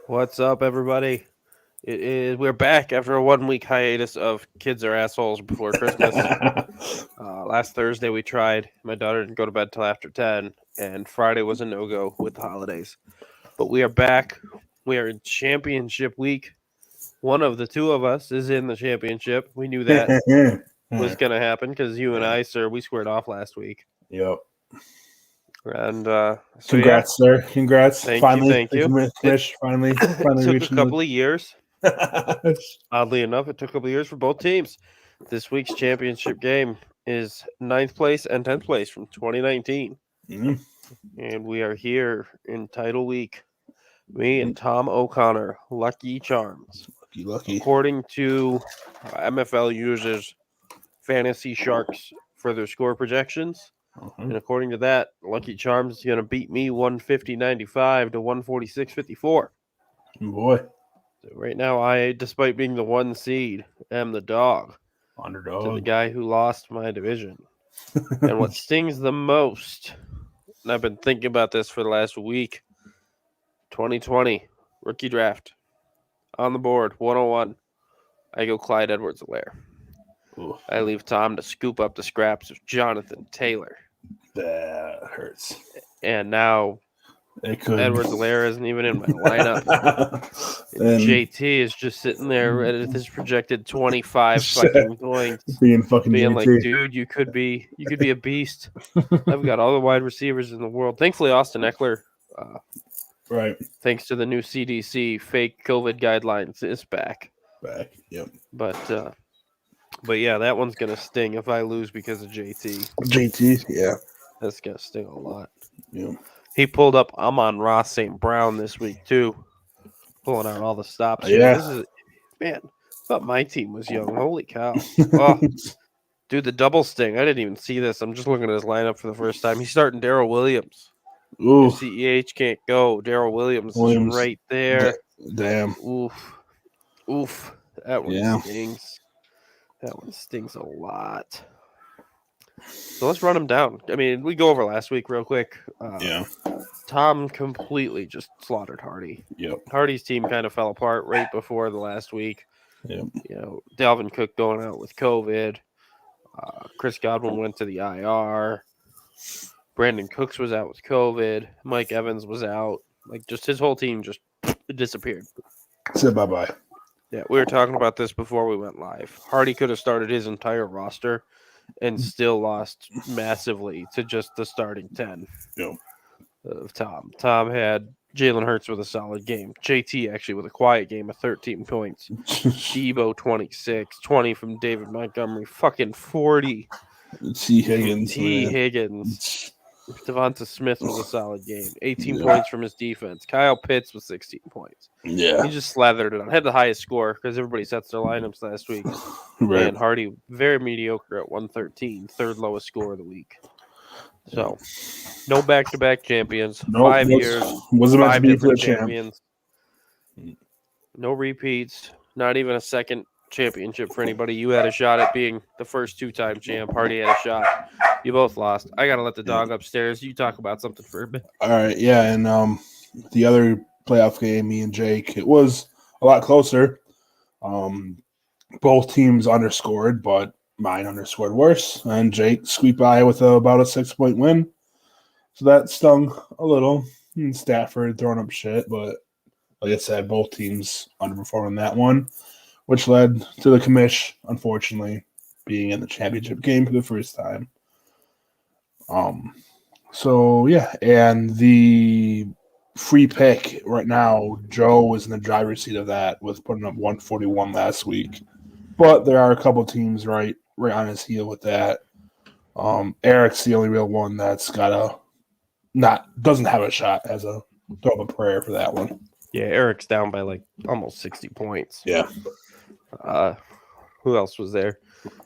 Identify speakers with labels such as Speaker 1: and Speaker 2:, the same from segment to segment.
Speaker 1: What's up, everybody? We're back after a 1 week hiatus of Kids Are Assholes Before Christmas. Last Thursday we tried. My daughter didn't go to bed till after 10, and Friday was a no-go with the holidays. But we are back. We are in championship week. One of the two of us is in the championship. We knew that was going to happen because you and I, sir, we squared off last week.
Speaker 2: Yep.
Speaker 1: And
Speaker 2: Congrats, sir. Congrats.
Speaker 1: Thank you.
Speaker 2: Finally
Speaker 1: It took a
Speaker 2: reaching
Speaker 1: couple of years.
Speaker 2: the...
Speaker 1: Oddly enough, it took a couple of years for both teams. This week's championship game is 9th place and 10th place from 2019.
Speaker 2: Mhm.
Speaker 1: And we are here in title week. Me and Tom O'Connor, Lucky Charms.
Speaker 2: Lucky.
Speaker 1: According to MFL users Fantasy Sharks for their score projections, and according to that, Lucky Charms is going to beat me 150.95 to 146.54.
Speaker 2: Boy.
Speaker 1: So right now, I, despite being the 1 seed, am the dog
Speaker 2: Underdog.
Speaker 1: to the guy who lost my division. And what stings the most, and I've been thinking about this for the last week, 2020 rookie draft on the board, 101. I go Clyde Edwards-Helaire. I leave Tom to scoop up the scraps of Jonathan Taylor.
Speaker 2: That hurts.
Speaker 1: And now Edwards-Helaire isn't even in my lineup. And JT is just sitting there at his projected 25 fucking points, being like, dude, you could be a beast. I've got all the wide receivers in the world. Thankfully, Austin Eckler,
Speaker 2: right,
Speaker 1: thanks to the new CDC fake COVID guidelines, is back.
Speaker 2: Yep.
Speaker 1: But yeah, that one's gonna sting if I lose because of JT.
Speaker 2: Yeah,
Speaker 1: that's gonna sting a lot.
Speaker 2: Yeah.
Speaker 1: He pulled up Amon-Ra St. Brown this week too, pulling out all the stops.
Speaker 2: Yeah.
Speaker 1: This is, man, I thought my team was young. Holy cow. Oh, dude, the double sting. I didn't even see this. I'm just looking at his lineup for the first time. He's starting Darrell Williams.
Speaker 2: Ooh.
Speaker 1: CEH can't go. Darrell Williams is right there.
Speaker 2: Damn.
Speaker 1: Oof. That one stings. That one stings a lot. So let's run him down. I mean, we go over last week real quick. Tom completely just slaughtered Hardy.
Speaker 2: Yep.
Speaker 1: Hardy's team kind of fell apart right before the last week.
Speaker 2: Yep.
Speaker 1: You know, Dalvin Cook going out with COVID. Chris Godwin went to the IR. Brandon Cooks was out with COVID. Mike Evans was out. Like, just his whole team just disappeared.
Speaker 2: Said bye-bye.
Speaker 1: Yeah, we were talking about this before we went live. Hardy could have started his entire roster and still lost massively to just the starting 10 of Tom. Tom had Jalen Hurts with a solid game. JT actually with a quiet game of 13 points. Debo 26, 20 from David Montgomery, fucking 40.
Speaker 2: T. Higgins.
Speaker 1: Devonta Smith was a solid game. 18 points from his defense. Kyle Pitts with 16 points.
Speaker 2: Yeah.
Speaker 1: He just slathered it on. Had the highest score because everybody sets their lineups last week.
Speaker 2: Right.
Speaker 1: And Hardy, very mediocre at 113, third lowest score of the week. So, no back-to-back champions. 5 years.
Speaker 2: Wasn't meant to
Speaker 1: 5
Speaker 2: be
Speaker 1: different champions. No repeats. Not even a second championship for anybody. You had a shot at being the first 2-time champ. Hardy had a shot. You both lost. I gotta let the dog upstairs. You talk about something for a bit.
Speaker 2: All right, yeah, and the other playoff game, me and Jake, it was a lot closer. Both teams underscored, but mine underscored worse, and Jake squeaked by with about a 6-point win. So that stung a little. And Stafford throwing up shit, but like I said, both teams underperforming that one, which led to the commish, unfortunately, being in the championship game for the first time. So yeah, and the free pick right now, Joe is in the driver's seat of that with putting up 141 last week. But there are a couple teams right on his heel with that. Eric's the only real one that's doesn't have a shot as a throw up a prayer for that one.
Speaker 1: Yeah, Eric's down by like almost 60 points.
Speaker 2: Yeah.
Speaker 1: Who else was there?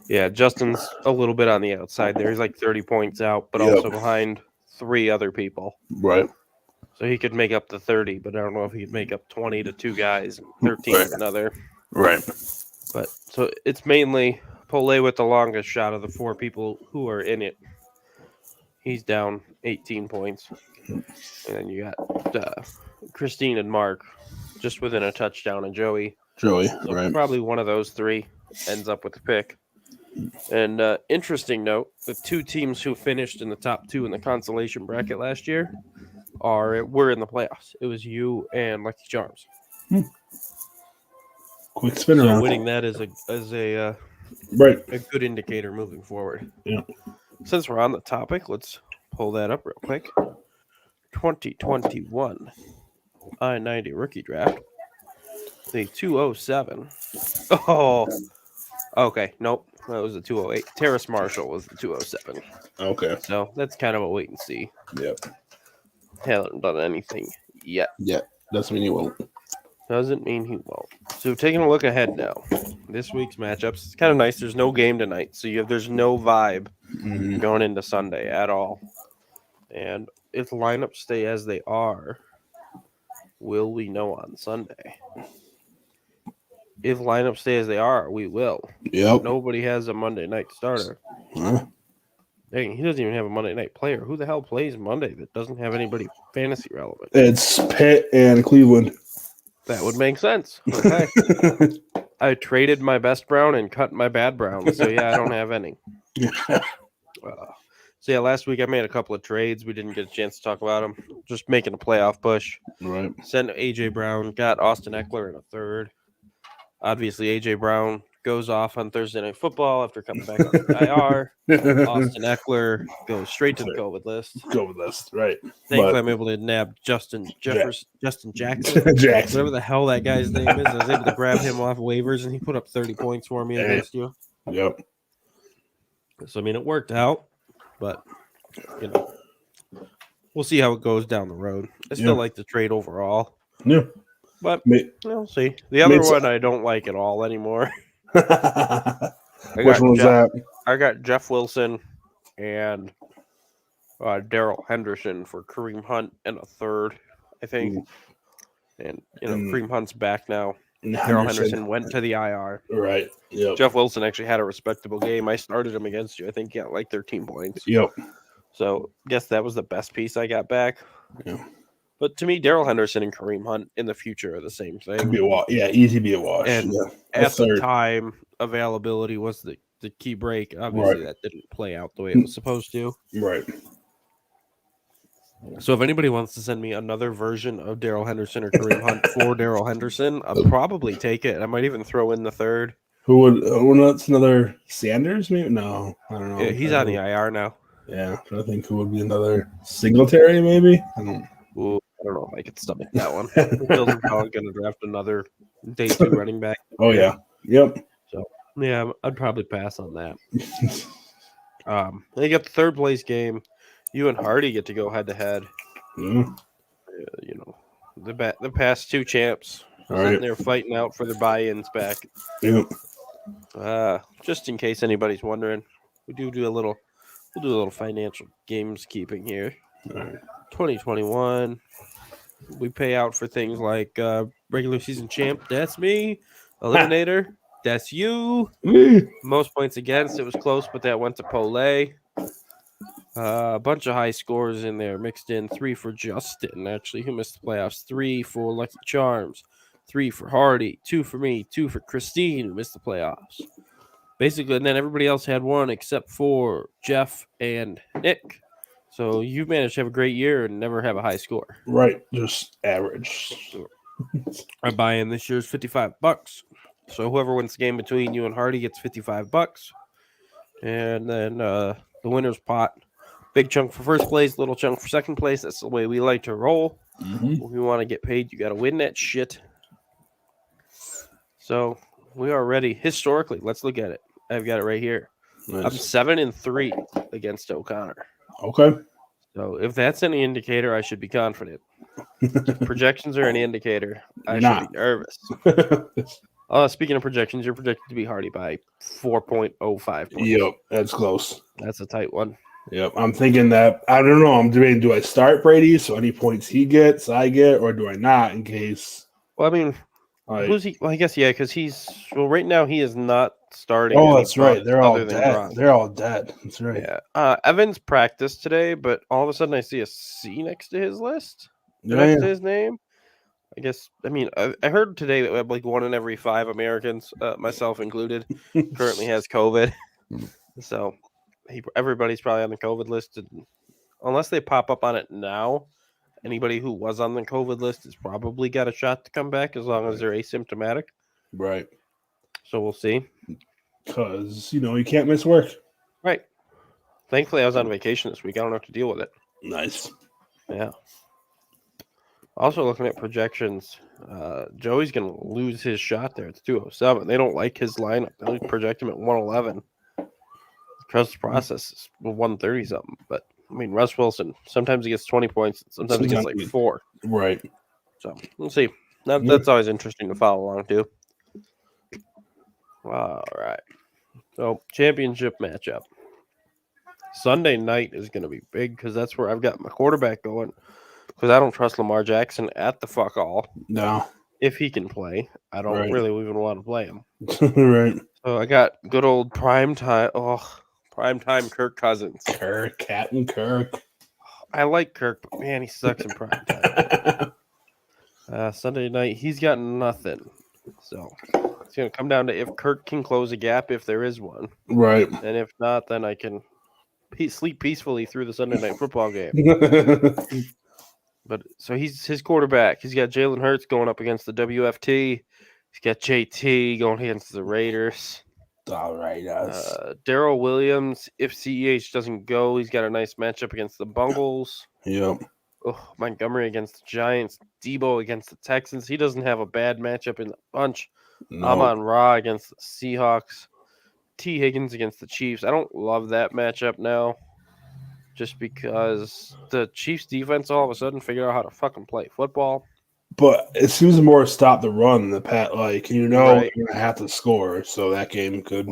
Speaker 1: Yeah, Justin's a little bit on the outside there. He's like 30 points out, but also behind 3 other people.
Speaker 2: Right.
Speaker 1: So he could make up the 30, but I don't know if he could make up 20 to 2 guys, and 13 to another.
Speaker 2: Right.
Speaker 1: But so it's mainly Pole with the longest shot of the 4 people who are in it. He's down 18 points. And then you got Christine and Mark just within a touchdown of Joey.
Speaker 2: Joey,
Speaker 1: So
Speaker 2: right?
Speaker 1: probably one of those three ends up with the pick. And interesting note, the two teams who finished in the top two in the consolation bracket last year were in the playoffs. It was you and Lucky Charms.
Speaker 2: Quick spin
Speaker 1: So
Speaker 2: around.
Speaker 1: winning that is a
Speaker 2: Right.
Speaker 1: a good indicator moving forward.
Speaker 2: Yeah.
Speaker 1: Since we're on the topic, let's pull that up real quick. 2021 I-90 rookie draft. The 207. Oh, okay. Nope. That was the 208. Terrace Marshall was the 207.
Speaker 2: Okay.
Speaker 1: So that's kind of a wait and see.
Speaker 2: Yep.
Speaker 1: Haven't done anything yet.
Speaker 2: Yeah. Doesn't mean you won't.
Speaker 1: Doesn't mean he won't. So taking a look ahead now. This week's matchups. It's kind of nice. There's no game tonight. So there's no vibe going into Sunday at all. And if the lineups stay as they are, will we know on Sunday? If lineups stay as they are, we will.
Speaker 2: Yep.
Speaker 1: Nobody has a Monday night starter.
Speaker 2: Huh?
Speaker 1: Dang, he doesn't even have a Monday night player. Who the hell plays Monday that doesn't have anybody fantasy relevant?
Speaker 2: It's Pitt and Cleveland.
Speaker 1: That would make sense. Okay. I traded my best Brown and cut my bad Brown. So, yeah, I don't have any. So, yeah, last week I made a couple of trades. We didn't get a chance to talk about them. Just making a playoff push.
Speaker 2: Right.
Speaker 1: Sent A.J. Brown. Got Austin Eckler in a third. Obviously, A.J. Brown goes off on Thursday Night Football after coming back on the IR. Austin Eckler goes straight to the COVID list.
Speaker 2: Go with this, right?
Speaker 1: Thankfully, I'm able to nab Justin Jackson,
Speaker 2: Jackson.
Speaker 1: whatever the hell that guy's name is. I was able to grab him off waivers, and he put up 30 points for me against you.
Speaker 2: Yep.
Speaker 1: So, I mean, it worked out, but, we'll see how it goes down the road. I still like the trade overall.
Speaker 2: Yeah.
Speaker 1: But we'll see. The other one I don't like at all anymore.
Speaker 2: Which one was that?
Speaker 1: I got Jeff Wilson and Darrell Henderson for Kareem Hunt and a third, I think. And Kareem Hunt's back now. Darrell Henderson went to the IR.
Speaker 2: Right. Yep.
Speaker 1: Jeff Wilson actually had a respectable game. I started him against you. I think he got like 13 points.
Speaker 2: Yep.
Speaker 1: So I guess that was the best piece I got back.
Speaker 2: Yeah.
Speaker 1: But to me, Darrell Henderson and Kareem Hunt in the future are the same thing.
Speaker 2: Could be a wash. Yeah, easy to be a wash.
Speaker 1: And at the time, availability was the key break. Obviously, that didn't play out the way it was supposed to.
Speaker 2: Right.
Speaker 1: So if anybody wants to send me another version of Darrell Henderson or Kareem Hunt for Darrell Henderson, I'll probably take it. I might even throw in the third.
Speaker 2: Who would? That's another Sanders? Maybe no. I don't know.
Speaker 1: Yeah, he's on the IR now.
Speaker 2: Yeah, I think who would be another Singletary? Maybe. I don't
Speaker 1: know if I could stomach that one. Bill's probably going to draft another day 2 running back.
Speaker 2: Oh yeah. Yep.
Speaker 1: So yeah, I'd probably pass on that. They got the third place game. You and Hardy get to go head to head. The past two champs sitting there fighting out for their buy-ins back.
Speaker 2: Yep.
Speaker 1: Just in case anybody's wondering, we'll do a little financial games keeping here.
Speaker 2: All right.
Speaker 1: 2021, we pay out for things like regular season champ. That's me. Eliminator. That's you. Most points against. It was close, but that went to Polay. A bunch of high scores in there mixed in. 3 for Justin, actually, who missed the playoffs. 3 for Lucky Charms. 3 for Hardy. 2 for me. 2 for Christine, who missed the playoffs. Basically, and then everybody else had 1 except for Jeff and Nick. So you managed to have a great year and never have a high score.
Speaker 2: Right, just average.
Speaker 1: Our buy-in this year is $55. So whoever wins the game between you and Hardy gets $55. And then the winner's pot, big chunk for first place, little chunk for second place. That's the way we like to roll. If you want to get paid, you got to win that shit. So we are ready. Historically, let's look at it. I've got it right here. Nice. I'm 7-3 against O'Connor. Okay. So if that's any indicator, I should be confident. If projections are any indicator, I should be nervous. Speaking of projections, you're projected to be Hardy by 4.05 points.
Speaker 2: Yep, that's close.
Speaker 1: That's a tight one.
Speaker 2: Yep, I'm thinking that, I don't know, I'm debating, do I start Brady so any points he gets, I get, or do I not in case?
Speaker 1: Well, I mean, who's he? Well, I guess, yeah, because right now he is not starting.
Speaker 2: Oh, that's right. They're all dead. They're all dead. That's right.
Speaker 1: Yeah. Evans practiced today, but all of a sudden I see a C next to his list, next to his name. I guess. I mean, I heard today that like 1 in every 5 Americans, myself included, currently has COVID. So everybody's probably on the COVID list, and unless they pop up on it now. Anybody who was on the COVID list has probably got a shot to come back as long as they're asymptomatic.
Speaker 2: Right.
Speaker 1: So we'll see.
Speaker 2: Because, you can't miss work.
Speaker 1: Right. Thankfully, I was on vacation this week. I don't have to deal with it.
Speaker 2: Nice.
Speaker 1: Yeah. Also, looking at projections, Joey's going to lose his shot there. It's 207. They don't like his lineup. They project him at 111. Trust process is 130 something. But, I mean, Russ Wilson, sometimes he gets 20 points. Sometimes he gets like 4.
Speaker 2: Right.
Speaker 1: So we'll see. That's always interesting to follow along, too. All right. So, championship matchup. Sunday night is going to be big because that's where I've got my quarterback going. Because I don't trust Lamar Jackson at the fuck all.
Speaker 2: No.
Speaker 1: If he can play, I don't really even want to play him.
Speaker 2: Right.
Speaker 1: So I got good old primetime. Oh, primetime Kirk Cousins.
Speaker 2: Captain Kirk.
Speaker 1: I like Kirk, but man, he sucks in primetime. Sunday night, he's got nothing. So it's going to come down to if Kirk can close a gap, if there is one.
Speaker 2: Right.
Speaker 1: And if not, then I can sleep peacefully through the Sunday night football game. But so he's his quarterback. He's got Jalen Hurts going up against the WFT. He's got JT going against the Raiders.
Speaker 2: All right.
Speaker 1: Darrell Williams, if CEH doesn't go, he's got a nice matchup against the Bungles.
Speaker 2: Yep.
Speaker 1: Oh, Montgomery against the Giants. Debo against the Texans. He doesn't have a bad matchup in the bunch.
Speaker 2: No.
Speaker 1: Amon-Ra against the Seahawks. T. Higgins against the Chiefs. I don't love that matchup now. Just because the Chiefs defense all of a sudden figured out how to fucking play football.
Speaker 2: But it seems more stop the run than the pat. Like,
Speaker 1: Right.
Speaker 2: you're going to have to score. So that game could.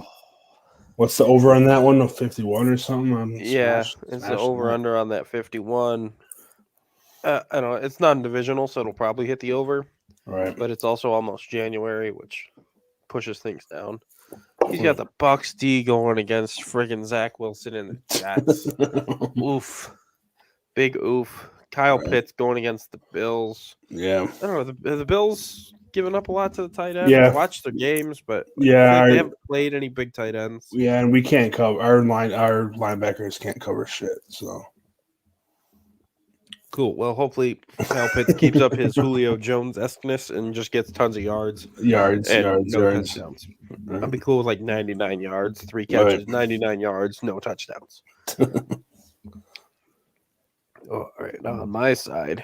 Speaker 2: What's the over on that one? 51 or something?
Speaker 1: It's the over-under on that 51. I don't know. It's non-divisional, so it'll probably hit the over.
Speaker 2: Right.
Speaker 1: But it's also almost January, which pushes things down. He's got the Bucks D going against friggin' Zach Wilson and the Jets. Oof. Big oof. Kyle Pitts going against the Bills.
Speaker 2: Yeah.
Speaker 1: I don't know. The Bills giving up a lot to the tight end.
Speaker 2: Yeah.
Speaker 1: I watched their games, but
Speaker 2: they
Speaker 1: haven't played any big tight ends.
Speaker 2: Yeah, and we can't cover our linebackers can't cover shit. So
Speaker 1: cool. Well, hopefully Kyle Pitts keeps up his Julio Jones-esqueness and just gets tons of yards.
Speaker 2: Yards.
Speaker 1: Touchdowns.
Speaker 2: Right.
Speaker 1: I'd be cool with like 99 yards, 3 catches, 99 yards, no touchdowns. All right. Now on my side.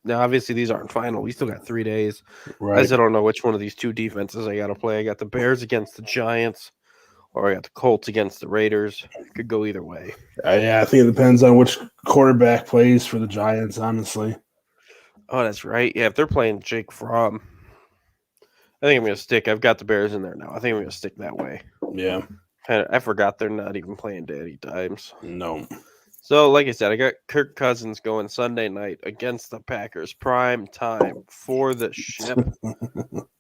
Speaker 1: Now, obviously, these aren't final. We still got 3 days.
Speaker 2: Right.
Speaker 1: I still don't know which one of these 2 defenses I got to play. I got the Bears against the Giants, or I got the Colts against the Raiders. Could go either way.
Speaker 2: I think it depends on which quarterback plays for the Giants, honestly.
Speaker 1: Oh, that's right. Yeah, if they're playing Jake Fromm, I think I'm going to stick. I've got the Bears in there now. I think I'm going to stick that way.
Speaker 2: Yeah.
Speaker 1: I forgot they're not even playing Daddy Dimes.
Speaker 2: No.
Speaker 1: So, like I said, I got Kirk Cousins going Sunday night against the Packers. Prime time for the ship.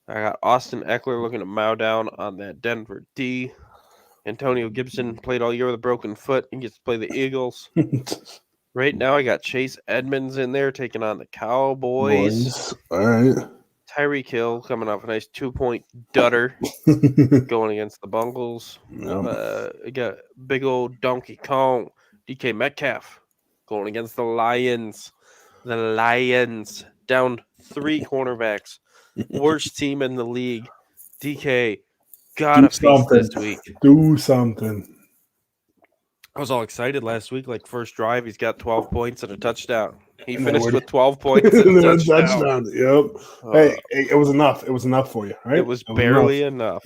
Speaker 1: I got Austin Eckler looking to mow down on that Denver D. Antonio Gibson played all year with a broken foot. He gets to play the Eagles. Right now, I got Chase Edmonds in there taking on the Cowboys.
Speaker 2: All right.
Speaker 1: Tyreek Hill coming off a nice 2-point dutter going against the Bungles. I got big old Donkey Kong. DK Metcalf going against the Lions. The Lions down 3 cornerbacks. Worst team in the league. DK got a feast this week.
Speaker 2: Do something.
Speaker 1: I was all excited last week. Like, first drive, he's got 12 points and a touchdown. He finished with 12 points and a touchdown.
Speaker 2: Yep. Hey, it was enough. It was enough for you, right?
Speaker 1: It was barely enough.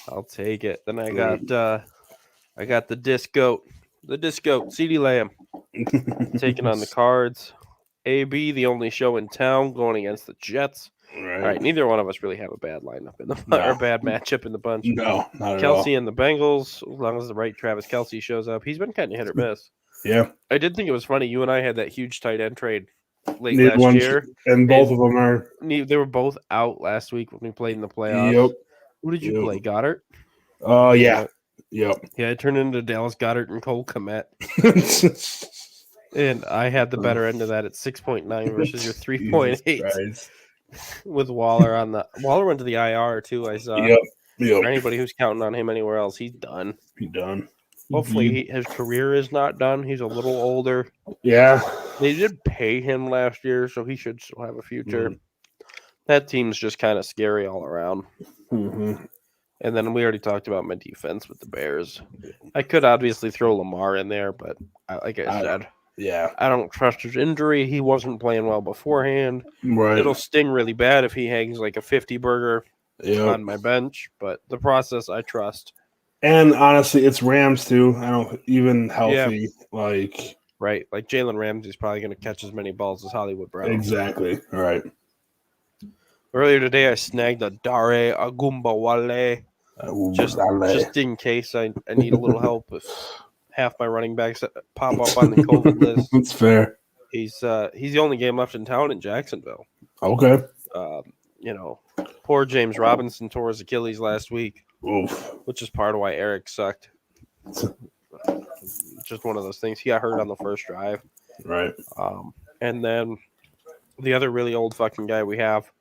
Speaker 1: I'll take it. Then I got the disc goat. The disc goat, CeeDee Lamb, taking on the Cards. AB, the only show in town, going against the Jets.
Speaker 2: Right.
Speaker 1: All right, neither one of us really have a bad lineup in the or a bad matchup in the bunch.
Speaker 2: No, not at
Speaker 1: Kelsey
Speaker 2: all.
Speaker 1: and the Bengals, as long as the right Travis Kelsey shows up. He's been kind of hit or miss.
Speaker 2: Yeah.
Speaker 1: I did think it was funny. You and I had that huge tight end trade late last year.
Speaker 2: And both of them are.
Speaker 1: They were both out last week when we played in the playoffs.
Speaker 2: Yep.
Speaker 1: Who did you play? Goddard?
Speaker 2: Oh, yeah. Yep.
Speaker 1: Yeah, it turned into Dallas Goddard and Cole Kmet. And I had the better end of that at 6.9 versus your 3.8
Speaker 2: Christ.
Speaker 1: with Waller on the Waller went to the IR too. I saw.
Speaker 2: Yep.
Speaker 1: For anybody who's counting on him anywhere else, he's done.
Speaker 2: He done.
Speaker 1: Hopefully his career is not done. He's a little older.
Speaker 2: Yeah.
Speaker 1: They did pay him last year, so he should still have a future.
Speaker 2: Mm.
Speaker 1: That team's just kind of scary all around.
Speaker 2: Mm-hmm.
Speaker 1: And then we already talked about my defense with the Bears. I could obviously throw Lamar in there, but like I said, I don't trust his injury. He wasn't playing well beforehand.
Speaker 2: Right.
Speaker 1: It'll sting really bad if he hangs like a 50 burger on my bench, but the process I trust.
Speaker 2: And honestly, it's Rams too. I don't even healthy like
Speaker 1: right. Like Jalen Ramsey's probably going to catch as many balls as Hollywood Brown.
Speaker 2: Exactly. Right.
Speaker 1: Earlier today, I snagged a Dare Agumbawale just in case I need a little help if half my running backs pop up on the COVID list.
Speaker 2: That's fair.
Speaker 1: He's the only game left in town in Jacksonville.
Speaker 2: Okay.
Speaker 1: Poor James Robinson tore his Achilles last week.
Speaker 2: Oof.
Speaker 1: Which is part of why Eric sucked. Just one of those things. He got hurt on the first drive.
Speaker 2: Right.
Speaker 1: And then the other really old fucking guy we have,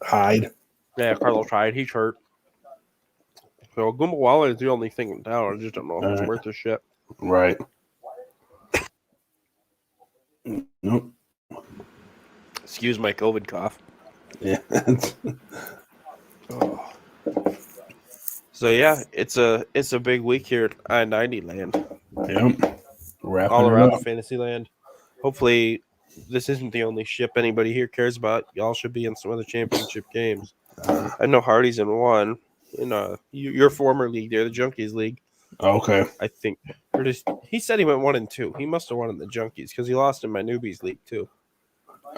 Speaker 2: Hyde.
Speaker 1: Yeah, Carlos Hyde. He's hurt. So Gumbawala is the only thing in town. I just don't know if it's worth the shit.
Speaker 2: Right. Nope.
Speaker 1: Excuse my COVID cough.
Speaker 2: Yeah.
Speaker 1: So yeah, it's a big week here at I-90 land.
Speaker 2: Yep.
Speaker 1: All around the fantasy land. Hopefully, this isn't the only ship anybody here cares about. Y'all should be in some other championship games. I know Hardy's in one. In your former league there, the Junkies League.
Speaker 2: Okay.
Speaker 1: I think. He said he went 1 and 2. He must have won in the Junkies because he lost in my Newbies League too.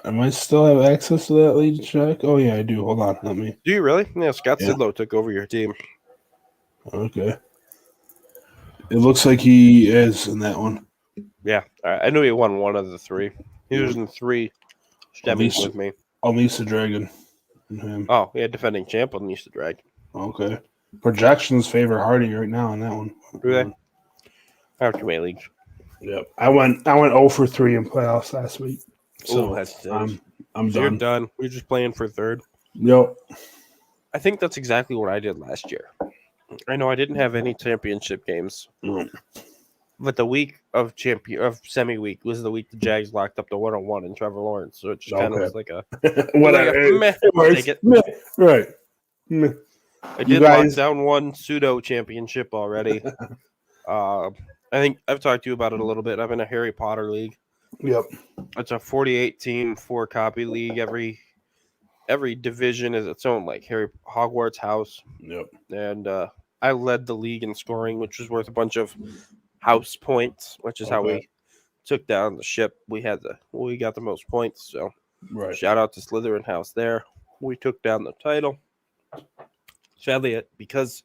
Speaker 2: I might still have access to that lead check. Oh yeah, I do. Hold on, let me.
Speaker 1: Do you really? Yeah, Scott Sidlow took over your team.
Speaker 2: Okay. It looks like he is in that one.
Speaker 1: Yeah, I knew he won 1 of the 3. He was in 3 semis with me.
Speaker 2: Unleash the Dragon.
Speaker 1: Oh, yeah, defending champ Unleash the Dragon.
Speaker 2: Okay. Projections favor Hardy right now on that one.
Speaker 1: Do they? I have 2 main leagues.
Speaker 2: Yep. I went 0 for 3 in playoffs last week. So I'm done.
Speaker 1: You're done. We're just playing for third.
Speaker 2: Yep.
Speaker 1: I think that's exactly what I did last year. I know I didn't have any championship games, but the week of semi week was the week the Jags locked up the 101 and Trevor Lawrence, so it just kind of was like a
Speaker 2: whatever. Right.
Speaker 1: I did lock down 1 pseudo championship already. I think I've talked to you about it a little bit. I'm in a Harry Potter league.
Speaker 2: Yep.
Speaker 1: It's a 48 team 4 copy league. Every division is its own, like Hogwarts house.
Speaker 2: Yep.
Speaker 1: And I led the league in scoring, which was worth a bunch of house points, which is how we took down the ship. We got the most points. So shout out to Slytherin House there. We took down the title. Sadly, because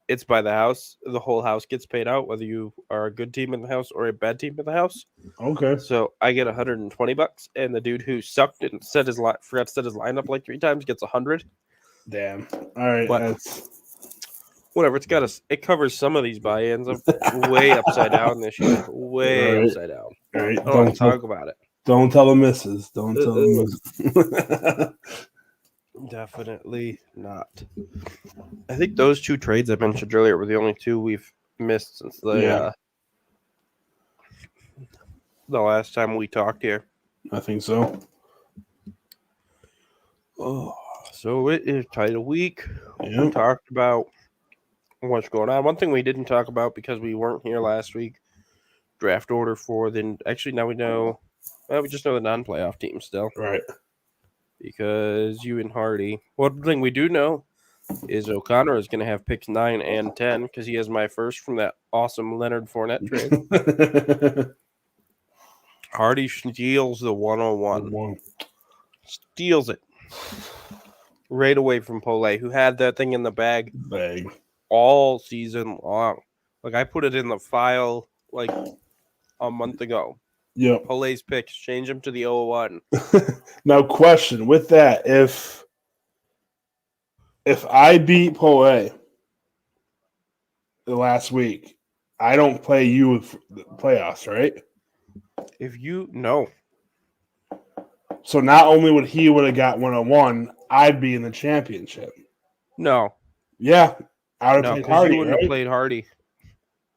Speaker 1: it's by the house, the whole house gets paid out, whether you are a good team in the house or a bad team in the house.
Speaker 2: Okay.
Speaker 1: So I get $120, and the dude who sucked and forgot to set his lineup like 3 times gets 100.
Speaker 2: Damn. All right.
Speaker 1: But whatever. It covers some of these buy-ins. I'm way upside down this year. Way upside down.
Speaker 2: All right.
Speaker 1: I don't want to talk about it.
Speaker 2: Don't tell the missus. Don't tell the missus.
Speaker 1: Definitely not. I think those 2 trades I mentioned earlier were the only 2 we've missed since the last time we talked here.
Speaker 2: I think so.
Speaker 1: Oh, so it is title week.
Speaker 2: Yep.
Speaker 1: We talked about what's going on. One thing we didn't talk about because we weren't here last week, draft order for actually now we know. Well, we just know the non-playoff team still.
Speaker 2: Right.
Speaker 1: Because you and Hardy. One thing we do know is O'Connor is going to have picks 9 and 10 because he has my first from that awesome Leonard Fournette trade. Hardy steals the 101. Steals it. Right away from Pole, who had that thing in the bag all season long. Like, I put it in the file like a month ago.
Speaker 2: Yep.
Speaker 1: Pole's picks, change him to the 0-1.
Speaker 2: Now, question with that: if I beat Pole the last week, I don't play you with the playoffs, right?
Speaker 1: No.
Speaker 2: So not only would he would have got 101, I'd be in the championship.
Speaker 1: No.
Speaker 2: Yeah, I would
Speaker 1: No,
Speaker 2: have played
Speaker 1: because you
Speaker 2: Hardy,
Speaker 1: wouldn't
Speaker 2: right?
Speaker 1: have played Hardy.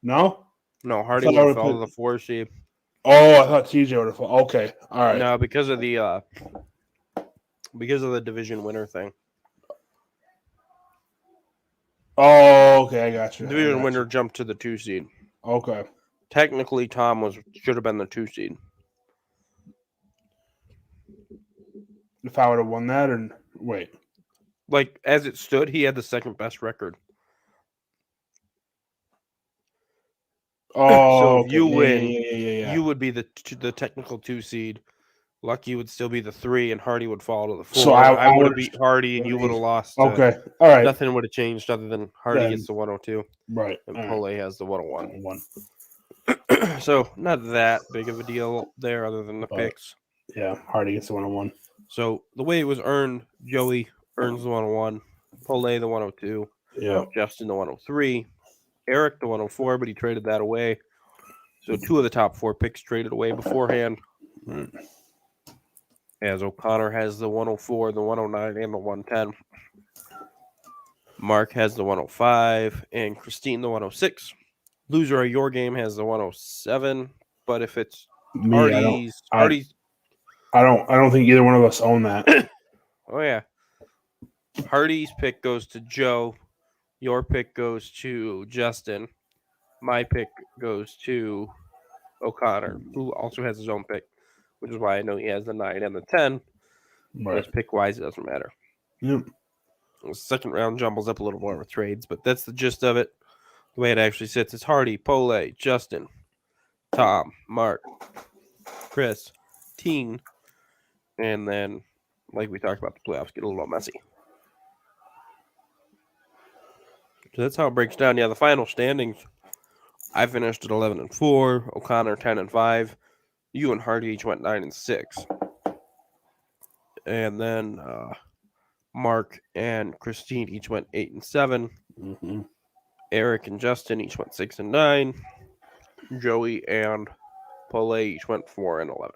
Speaker 2: No?
Speaker 1: No,
Speaker 2: I
Speaker 1: Hardy
Speaker 2: thought
Speaker 1: would
Speaker 2: I
Speaker 1: have
Speaker 2: would
Speaker 1: fell
Speaker 2: have
Speaker 1: to the
Speaker 2: put.
Speaker 1: 4 seed.
Speaker 2: Oh, I thought TJ would have. Okay, all right.
Speaker 1: No, because of the division winner thing.
Speaker 2: Oh, okay, I got you.
Speaker 1: Division winner jumped to the 2 seed.
Speaker 2: Okay.
Speaker 1: Technically, Tom should have been the 2 seed.
Speaker 2: If I would have won that, or wait.
Speaker 1: Like as it stood, he had the second best record.
Speaker 2: Oh,
Speaker 1: So if
Speaker 2: okay.
Speaker 1: you
Speaker 2: Yeah,
Speaker 1: win,
Speaker 2: yeah.
Speaker 1: you would be the technical 2 seed. Lucky would still be the 3, and Hardy would fall to the 4.
Speaker 2: So
Speaker 1: I would have
Speaker 2: would've-
Speaker 1: beat Hardy, and you would have lost.
Speaker 2: Okay, all right.
Speaker 1: Nothing would have changed other than Hardy
Speaker 2: Then-
Speaker 1: gets the 102,
Speaker 2: Right.
Speaker 1: and
Speaker 2: all
Speaker 1: Pole has the 101.
Speaker 2: right. One.
Speaker 1: So not that big of a deal there, other than the
Speaker 2: But-
Speaker 1: picks.
Speaker 2: Yeah, Hardy gets the 101.
Speaker 1: So the way it was earned, Joey earns the 101, Pole the 102,
Speaker 2: Yeah.
Speaker 1: Justin the 103, Eric the 104, but he traded that away. So 2 of the top 4 picks traded away beforehand. As O'Connor has the 104, the 109, and the 110. Mark has the 105, and Christine the 106. Loser of your game has the 107, but if it's
Speaker 2: Me,
Speaker 1: Hardy's,
Speaker 2: I don't think either one of us own that.
Speaker 1: oh yeah, Hardy's pick goes to Joe. Your pick goes to Justin. My pick goes to O'Connor, who also has his own pick, which is why I know he has the 9 and the 10.
Speaker 2: Right.
Speaker 1: Just pick wise, it doesn't matter.
Speaker 2: Yep.
Speaker 1: The second round jumbles up a little more with trades, but that's the gist of it. The way it actually sits is Hardy, Pole, Justin, Tom, Mark, Chris, Teen, and then, like we talked about, the playoffs get a little messy. So that's how it breaks down. Yeah, the final standings. I finished at 11-4. O'Connor 10-5. You and Hardy each went 9-6. And then Mark and Christine each went 8-7.
Speaker 2: Mm-hmm.
Speaker 1: Eric and Justin each went 6-9. Joey and Pole each went 4-11.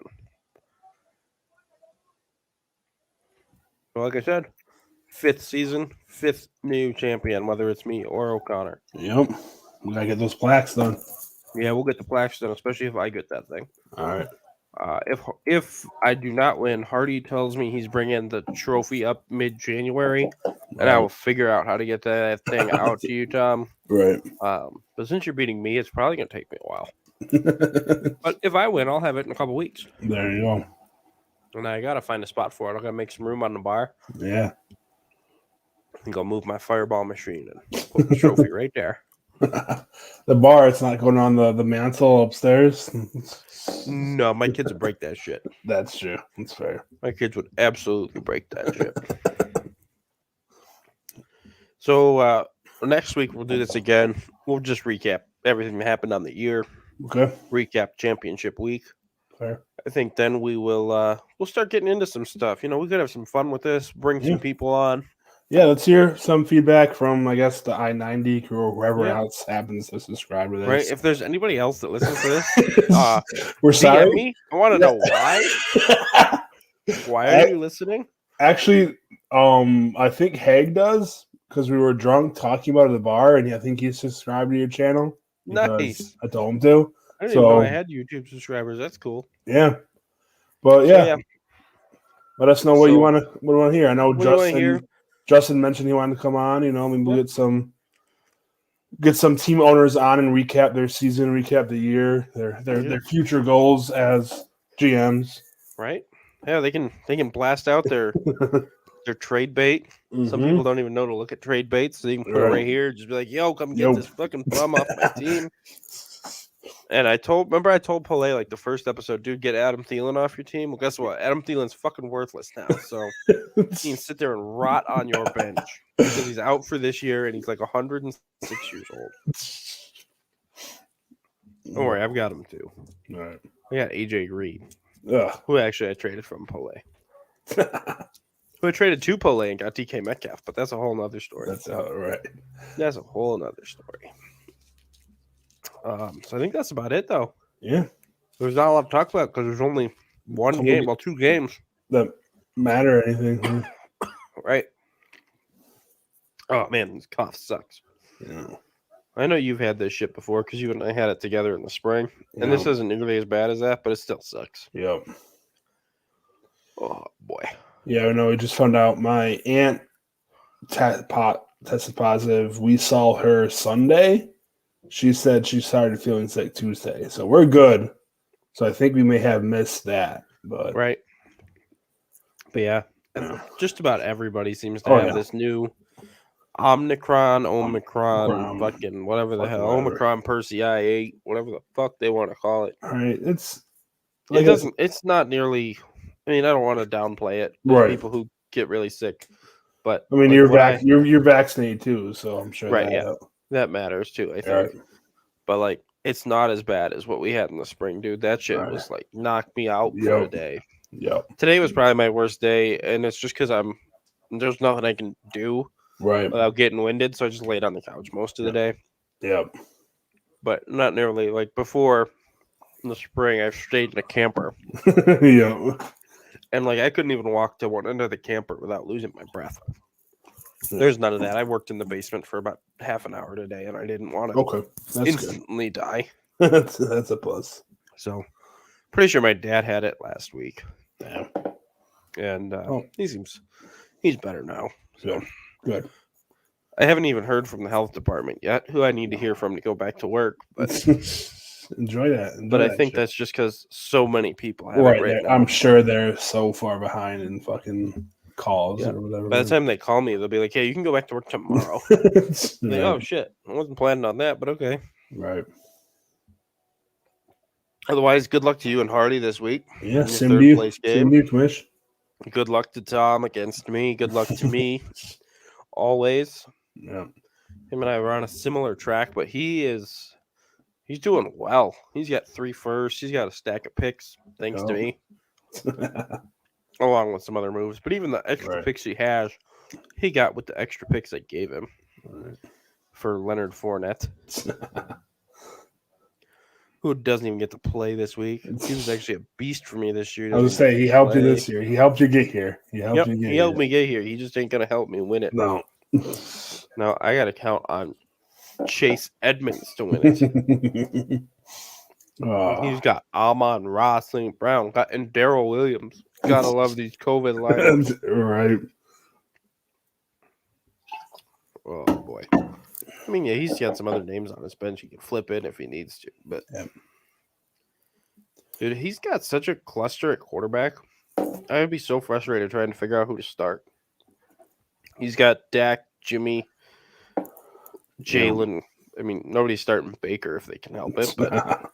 Speaker 1: So like I said, 5th season, 5th new champion, whether it's me or O'Connor.
Speaker 2: Yep. We gotta get those plaques done.
Speaker 1: Yeah, we'll get the plaques done, especially if I get that thing.
Speaker 2: All right.
Speaker 1: If I do not win, Hardy tells me he's bringing the trophy up mid-January, and I will figure out how to get that thing out to you, Tom.
Speaker 2: Right.
Speaker 1: But since you're beating me, it's probably going to take me a while. But if I win, I'll have it in a couple weeks.
Speaker 2: There you go.
Speaker 1: And I got to find a spot for it. I got to make some room on the bar
Speaker 2: Yeah.
Speaker 1: and go move my fireball machine and put the trophy right there.
Speaker 2: The bar, it's not going on the mantle upstairs.
Speaker 1: No, my kids would break that shit.
Speaker 2: That's true. That's fair.
Speaker 1: My kids would absolutely break that shit. So next week we'll do this again. We'll just recap everything that happened on the year.
Speaker 2: Okay.
Speaker 1: Recap championship week.
Speaker 2: Fair.
Speaker 1: I think then we will we'll start getting into some stuff. You know, we could have some fun with this. Bring some people on.
Speaker 2: Yeah, let's hear some feedback from, I guess, the I-90 crew or whoever
Speaker 1: Yeah.
Speaker 2: else happens to subscribe to this.
Speaker 1: Right? If there's anybody else that listens to this,
Speaker 2: we're
Speaker 1: DM
Speaker 2: sorry.
Speaker 1: me. I want to know why. Why are you listening?
Speaker 2: Actually, I think Haig does because we were drunk talking about it at the bar, and I think he subscribed to your channel.
Speaker 1: Nice.
Speaker 2: I told him to.
Speaker 1: I didn't even know I had YouTube subscribers. That's cool.
Speaker 2: Yeah, but yeah, let us know what you want to hear. I know Justin mentioned he wanted to come on. You know, maybe we'll get some team owners on and recap their season, recap the year, their future goals as GMs.
Speaker 1: Right? Yeah, they can blast out their trade bait.
Speaker 2: Mm-hmm.
Speaker 1: Some people don't even know to look at trade baits, so you can put it right here. Just be like, "Yo, come get this fucking bum off my team." And I told Pole like the first episode, dude, get Adam Thielen off your team. Well, guess what? Adam Thielen's fucking worthless now. So he can sit there and rot on your bench because he's out for this year and he's like 106 years old. Don't worry, I've got him too.
Speaker 2: All right.
Speaker 1: I got AJ Reed,
Speaker 2: Ugh.
Speaker 1: who actually I traded from Pole. Who I traded to Pole and got DK Metcalf, but that's a whole nother story.
Speaker 2: That's right.
Speaker 1: That's a whole nother story. So I think that's about it, though.
Speaker 2: Yeah.
Speaker 1: There's not a lot to talk about because there's only one game. Well, 2 games
Speaker 2: that matter or anything.
Speaker 1: right? Oh man, this cough sucks.
Speaker 2: Yeah.
Speaker 1: I know you've had this shit before because you and I had it together in the spring, and this isn't nearly as bad as that, but it still sucks.
Speaker 2: Yep.
Speaker 1: Oh boy.
Speaker 2: Yeah, I know. We just found out my aunt tested positive. We saw her Sunday. She said she started feeling sick Tuesday, so we're good. So I think we may have missed that, but
Speaker 1: Right. But yeah,
Speaker 2: yeah.
Speaker 1: just about everybody seems to have this new Omicron, fucking whatever the hell,
Speaker 2: whatever.
Speaker 1: Omicron Percy I-8, whatever the fuck they want to call it.
Speaker 2: All right, it's
Speaker 1: It doesn't. It's not nearly. I mean, I don't want to downplay it. There's people who get really sick, but
Speaker 2: I mean,
Speaker 1: like
Speaker 2: you're vaccinated too, so I'm sure
Speaker 1: that matters too. I think,
Speaker 2: right.
Speaker 1: But like, it's not as bad as what we had in the spring, dude. That shit was like knocked me out for a day.
Speaker 2: Yep.
Speaker 1: Today was probably my worst day, and it's just because there's nothing I can do without getting winded, so I just laid on the couch most of the day.
Speaker 2: Yep.
Speaker 1: But not nearly like before. In the spring, I stayed in a camper.
Speaker 2: Yeah.
Speaker 1: And like I couldn't even walk to one end of the camper without losing my breath. There's none of that. I worked in the basement for about half an hour today, and I didn't want to instantly die.
Speaker 2: That's a plus.
Speaker 1: So, pretty sure my dad had it last week.
Speaker 2: Yeah.
Speaker 1: And he's better now. So
Speaker 2: good.
Speaker 1: I haven't even heard from the health department yet, who I need to hear from to go back to work. But
Speaker 2: enjoy that.
Speaker 1: But I think that's just because so many people have it right now.
Speaker 2: I'm sure they're so far behind in fucking calls or whatever.
Speaker 1: By the time they call me, they'll be like, "Hey, you can go back to work tomorrow." Like, oh shit, I wasn't planning on that, but okay.
Speaker 2: Right.
Speaker 1: Otherwise, good luck to you and Hardy this week.
Speaker 2: Yeah, same to you. Same to you, Commish.
Speaker 1: Good luck to Tom against me. Good luck to me. Always.
Speaker 2: Yeah.
Speaker 1: Him and I were on a similar track, but he's doing well. He's got 3 firsts. He's got a stack of picks, thanks to me. Along with some other moves. But even the extra picks he has, he got with the extra picks I gave him for Leonard Fournette. Who doesn't even get to play this week. He was actually a beast for me this year.
Speaker 2: I was going to say, he helped you this year. He helped you get here. He helped me
Speaker 1: get here. He just ain't going to help me win it.
Speaker 2: No.
Speaker 1: No, I got to count on Chase Edmonds to win it. He's got Amon-Ra St. Brown, and Darrell Williams. Gotta love these COVID lines.
Speaker 2: Right.
Speaker 1: Oh boy. I mean, yeah, he's got some other names on his bench. He can flip it if he needs to. But dude, he's got such a cluster at quarterback. I would be so frustrated trying to figure out who to start. He's got Dak, Jimmy, Jalen. I mean, nobody's starting Baker if they can help it, but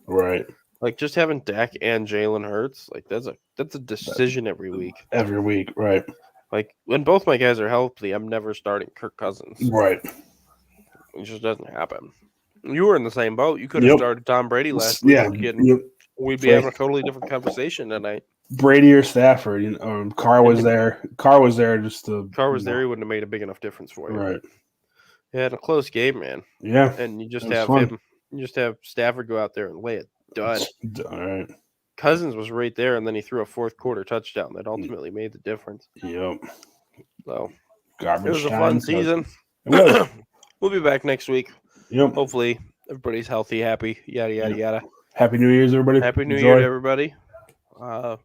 Speaker 1: like just having Dak and Jalen Hurts, like that's a decision every week.
Speaker 2: Every week, right?
Speaker 1: Like when both my guys are healthy, I'm never starting Kirk Cousins.
Speaker 2: Right.
Speaker 1: It just doesn't happen. You were in the same boat. You could have started Tom Brady last week.
Speaker 2: Yeah,
Speaker 1: we'd be having a totally different conversation tonight.
Speaker 2: Brady or Stafford, Carr was there. Carr was there just to.
Speaker 1: Carr was there. He wouldn't have made a big enough difference for you.
Speaker 2: Right.
Speaker 1: Yeah, in a close game, man.
Speaker 2: Yeah.
Speaker 1: And you just have him. You just have Stafford go out there and lay it done.
Speaker 2: All right.
Speaker 1: Cousins was right there, and then he threw a fourth quarter touchdown that ultimately made the difference.
Speaker 2: Yep.
Speaker 1: So
Speaker 2: garbage.
Speaker 1: It was a fun season. We'll be back next week.
Speaker 2: Yep.
Speaker 1: Hopefully everybody's healthy, happy, yada yada yada.
Speaker 2: Happy New Year's, everybody.
Speaker 1: Happy New Year to everybody.
Speaker 2: I'll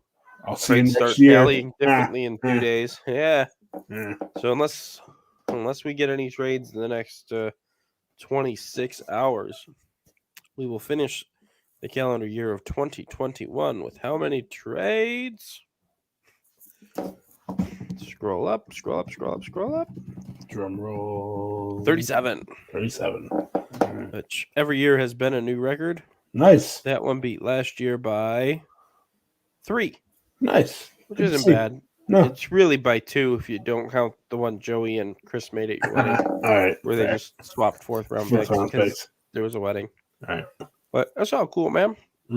Speaker 2: see you next
Speaker 1: start
Speaker 2: year.
Speaker 1: tallying differently in 2 days. Yeah. So unless we get any trades in the next 26 hours, we will finish the calendar year of 2021 with how many trades? Scroll up.
Speaker 2: Drum roll.
Speaker 1: 37.
Speaker 2: 37.
Speaker 1: Which every year has been a new record.
Speaker 2: Nice.
Speaker 1: That one beat last year by 3.
Speaker 2: Nice.
Speaker 1: Which isn't bad. No. It's really by 2 if you don't count the one Joey and Chris made at your wedding.
Speaker 2: All right.
Speaker 1: Where they just swapped 4th round picks because there was a wedding.
Speaker 2: All right.
Speaker 1: But that's all cool, man.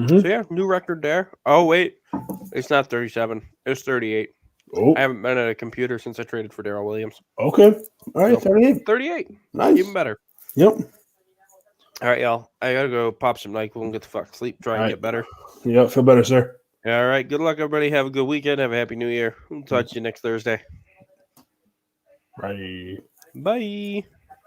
Speaker 1: So yeah, new record there. Oh, wait. It's not 37. It's 38.
Speaker 2: Oh.
Speaker 1: I haven't been at a computer since I traded for Darrell Williams.
Speaker 2: Okay. All right, 38.
Speaker 1: 38.
Speaker 2: Nice.
Speaker 1: Even better.
Speaker 2: Yep.
Speaker 1: All right, y'all. I gotta go pop some NyQuil and get the fuck to sleep. Try
Speaker 2: All
Speaker 1: and
Speaker 2: right.
Speaker 1: get better.
Speaker 2: Yeah, feel better, sir.
Speaker 1: All right. Good luck, everybody. Have a good weekend. Have a happy New Year. We'll talk to you next Thursday.
Speaker 2: Bye.
Speaker 1: Bye.